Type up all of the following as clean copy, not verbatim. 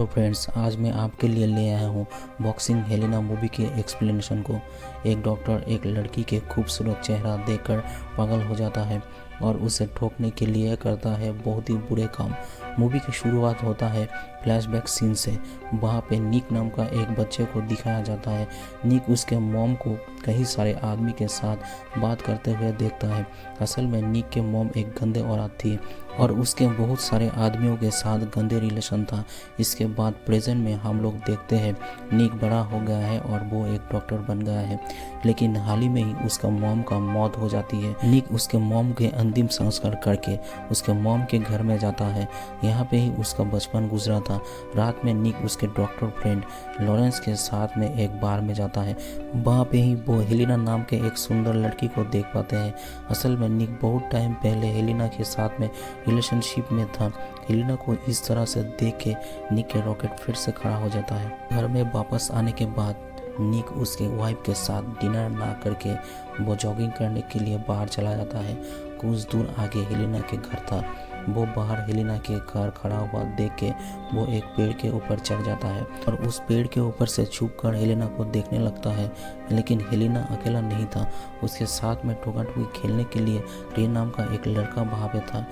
तो फ्रेंड्स, आज मैं आपके लिए ले आया हूँ बॉक्सिंग हेलेना मूवी के एक्सप्लेनेशन को। एक डॉक्टर एक लड़की के खूबसूरत चेहरा देखकर पागल हो जाता है और उसे ठोकने के लिए करता है बहुत ही बुरे काम। मूवी की शुरुआत होता है फ्लैशबैक सीन से। वहाँ पे निक नाम का एक बच्चे को दिखाया जाता है। निक उसके मॉम को कई सारे आदमी के साथ बात करते हुए देखता है। असल में निक के मॉम एक गंदे औरत थी और उसके बहुत सारे आदमियों के साथ गंदे रिलेशन था। इसके बाद प्रेजेंट में हम लोग देखते हैं निक बड़ा हो गया है और वो एक डॉक्टर बन गया है, लेकिन हाल ही में ही उसका मॉम का मौत हो जाती है। निक उसके मॉम के अंतिम संस्कार करके उसके मॉम के घर में जाता है। यहाँ पे ही उसका बचपन गुजरा था। रात में निक उसके डॉक्टर फ्रेंड लॉरेंस के साथ में एक बार में जाता है। वहाँ पे ही वो हेलेना नाम के एक सुंदर लड़की को देख पाते हैं। असल में निक बहुत टाइम पहले हेलेना के साथ में रिलेशनशिप में था। हेलेना को इस तरह से देख के निक के रॉकेट फिर से खड़ा हो जाता है। घर में वापस आने के बाद निक उसके वाइफ के साथ डिनर ना करके वो जॉगिंग करने के लिए बाहर चला जाता है। कुछ दूर आगे हेलेना के घर था। वो बाहर हेलेना के घर खड़ा हुआ देख के वो एक पेड़ के ऊपर चढ़ जाता है और उस पेड़ के ऊपर से छुप कर हेलेना को देखने लगता है। लेकिन हेलेना अकेला नहीं था, उसके साथ में ठोका ठोकी खेलने के लिए रे नाम का एक लड़का वहाँ पे था।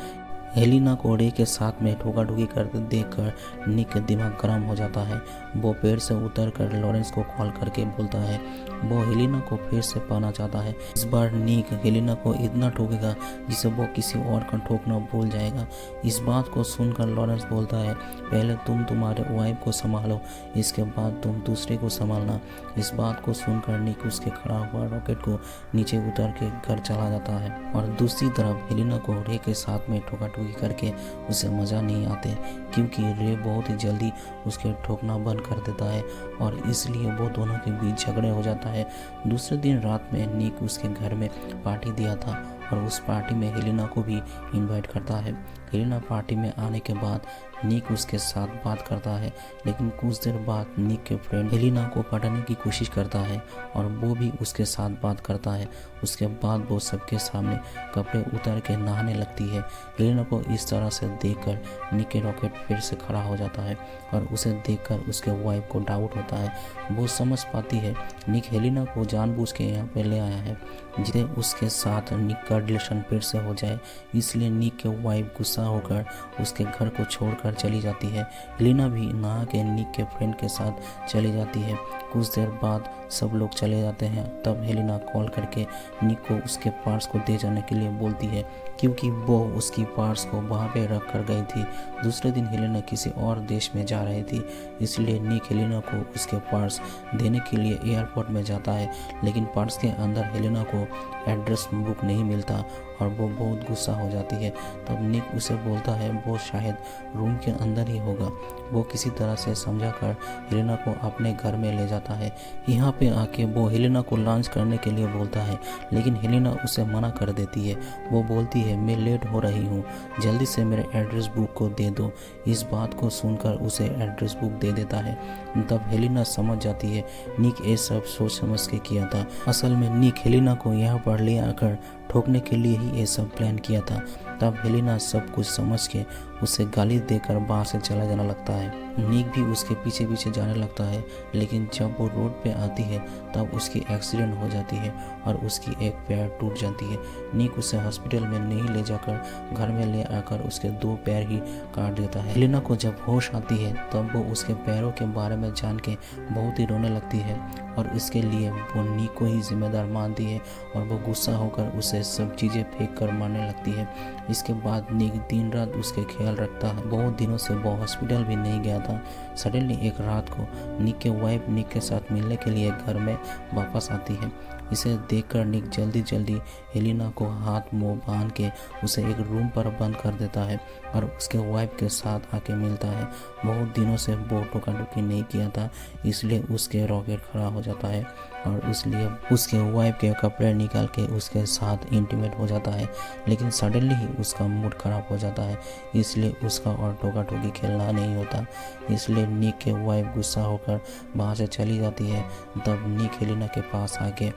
हेलेना को रे के साथ में ठोका ठोकी करते देखकर निक का दिमाग गर्म हो जाता है। वो पेड़ से उतर कर लॉरेंस को कॉल करके बोलता है वो हेलेना को फिर से पाना चाहता है। इस बार निक हेलेना को इतना ठोकेगा जिसे वो किसी और का ठोकना भूल जाएगा। इस बात को सुनकर लॉरेंस बोलता है पहले तुम तुम्हारे वाइफ को संभालो, इसके बाद तुम दूसरे को संभालना। इस बात को सुनकर निक उसके खड़ा हुआ रॉकेट को नीचे उतर के घर चला जाता है और दूसरी तरफ हेलेना को रे के साथ में ठोका करके उसे मज़ा नहीं आते, क्योंकि रे बहुत ही जल्दी उसके ठोकना बंद कर देता है और इसलिए वो दोनों के बीच झगड़े हो जाता है। दूसरे दिन रात में निक उसके घर में पार्टी दिया था और उस पार्टी में हेलेना को भी इनवाइट करता है। हेलेना पार्टी में आने के बाद निक उसके साथ बात करता है, लेकिन कुछ देर बाद निक के फ्रेंड हेलेना को पटाने की कोशिश करता है और वो भी उसके साथ बात करता है। उसके बाद वो सबके सामने कपड़े उतार के नहाने लगती है। हेलेना को इस तरह से देखकर निक के रॉकेट फिर से खड़ा हो जाता है और उसे देखकर उसके वाइफ को डाउट होता है। वो समझ पाती है निक हेलेना को जानबूझ के यहाँ पे ले आया है जिसे उसके साथ निक का रिलेशन फिर से हो जाए। इसलिए निक के वाइफ गुस्सा होकर उसके घर को छोड़कर चली जाती है। हेलेना भी नहा के निक के फ्रेंड के साथ चली जाती है। कुछ देर बाद सब लोग चले जाते हैं। तब हेलेना कॉल करके निक को उसके पार्ट्स को दे जाने के लिए बोलती है, क्योंकि वो उसकी पार्ट्स को वहाँ पे रख कर गई थी। दूसरे दिन हेलेना किसी और देश में जा रही थी, इसलिए निक हेलेना को उसके पार्ट्स देने के लिए एयरपोर्ट में जाता है, लेकिन पार्ट्स के अंदर हेलेना को एड्रेस बुक नहीं मिलता और वो बहुत गुस्सा हो जाती है। तब निक उसे बोलता है वो शायद रूम के अंदर ही होगा। वो किसी तरह से समझा कर हेलेना को अपने घर में ले जाता है। यहाँ पे आके वो हेलेना को लॉन्च करने के लिए बोलता है, लेकिन हेलेना उसे मना कर देती है। वो बोलती है मैं लेट हो रही हूँ, जल्दी से मेरे एड्रेस बुक को दे दो। इस बात को सुनकर उसे एड्रेस बुक दे देता है। तब हेलेना समझ जाती है निक ये सब सोच समझ के किया था। असल में निक हेलेना को यहाँ पर ले आकर ठोकने के लिए ही ये सब प्लान किया था। तब हेलेना सब कुछ समझ के उसे गाली देकर वहाँ से चला जाना लगता है। निक भी उसके पीछे पीछे जाने लगता है, लेकिन जब वो रोड पे आती है तब उसकी एक्सीडेंट हो जाती है और उसकी एक पैर टूट जाती है। निक उसे हॉस्पिटल में नहीं ले जाकर घर में ले आकर उसके 2 पैर ही काट देता है। हेलेना को जब होश आती है तब वो उसके पैरों के बारे में जान के बहुत ही रोने लगती है और इसके लिए वो निक को ही जिम्मेदार मानती है और वो गुस्सा होकर उसे सब चीज़ें फेंक कर मारने लगती है। इसके बाद निक दिन रात उसके ख्याल रखता है। बहुत दिनों से वो हॉस्पिटल भी नहीं गया था। सडनली एक रात को निक के वाइफ निक के साथ मिलने के लिए घर में वापस आती है। इसे देखकर निक जल्दी जल्दी हेलेना को हाथ मुंह बांध के उसे एक रूम पर बंद कर देता है और उसके वाइफ के साथ आके मिलता है। बहुत दिनों से वो टोका टोकी नहीं किया था, इसलिए उसके रॉकेट खड़ा हो जाता है और इसलिए उसके वाइफ के कपड़े निकाल के उसके साथ इंटीमेट हो जाता है। लेकिन सडनली ही उसका मूड खराब हो जाता है, इसलिए उसका और टोका टोकी खेलना नहीं होता। इसलिए निक के वाइफ गुस्सा होकर वहाँ से चली जाती है। तब निक हेलेना के पास आके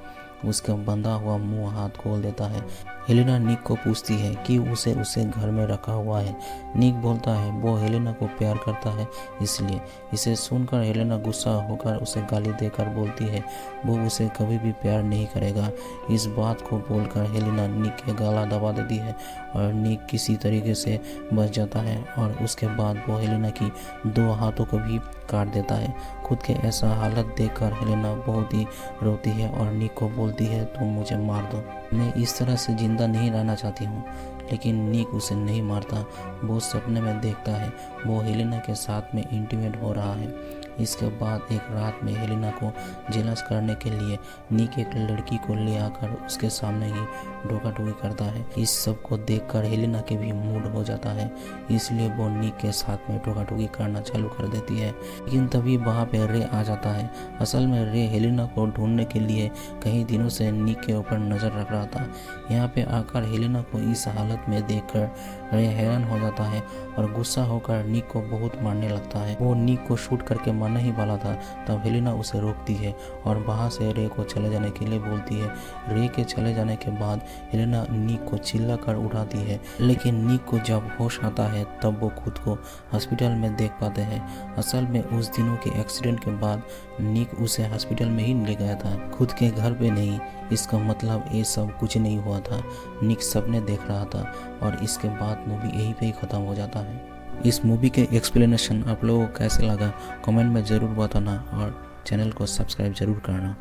उसका बंधा हुआ मुंह हाथ खोल देता है। हेलेना निक को पूछती है कि उसे घर में रखा हुआ है। निक बोलता है वो हेलेना को प्यार करता है इसलिए। इसे सुनकर हेलेना गुस्सा होकर उसे गाली देकर बोलती है वो उसे कभी भी प्यार नहीं करेगा। इस बात को बोलकर हेलेना निक के गला दबा देती है और निक किसी तरीके से बच जाता है और उसके बाद वो हेलेना की 2 हाथों को भी काट देता है। खुद के ऐसा हालत देखकर हेलेना बहुत ही रोती है और निक को बोलती है तुम मुझे मार दो, मैं इस तरह से जिंदा नहीं रहना चाहती हूँ। लेकिन निक उसे नहीं मारता। वो सपने में देखता है वो हेलेना के साथ में इंटीमेट हो रहा है। इसके बाद एक रात में हेलेना को जेलस करने के लिए निक एक लड़की को ले आकर उसके सामने ही धोखा-धोखी करता है। इस सब को देखकर हेलेना के भी मूड हो जाता है, इसलिए वो निक के साथ में धोखा-धोखी करना चालू कर देती है। लेकिन तभी वहाँ पे रे आ जाता है। असल में रे हेलेना को ढूंढने के लिए कई दिनों से निक के ऊपर नजर रख रहा था। यहाँ पे आकर हेलेना को इस हालत में देखकर रे हैरान हो जाता है और गुस्सा होकर निक को बहुत मारने लगता है। वो निक को शूट करके मारने ही वाला था, तब हेलेना उसे रोकती है और वहाँ से रे को चले जाने के लिए बोलती है। रे के चले जाने के बाद हेलेना निक को चिल्ला कर उठाती है, लेकिन निक को जब होश आता है तब वो खुद को हॉस्पिटल में देख पाते हैं। असल में उस दिनों के एक्सीडेंट के बाद निक उसे हॉस्पिटल में ही ले गया था, खुद के घर पे नहीं। इसका मतलब ये सब कुछ नहीं हुआ था, निक सपने देख रहा था। और इसके बाद मूवी यहीं पे ही ख़त्म हो जाता है। इस मूवी के एक्सप्लेनेशन आप लोगों को कैसे लगा कमेंट में ज़रूर बताना और चैनल को सब्सक्राइब ज़रूर करना।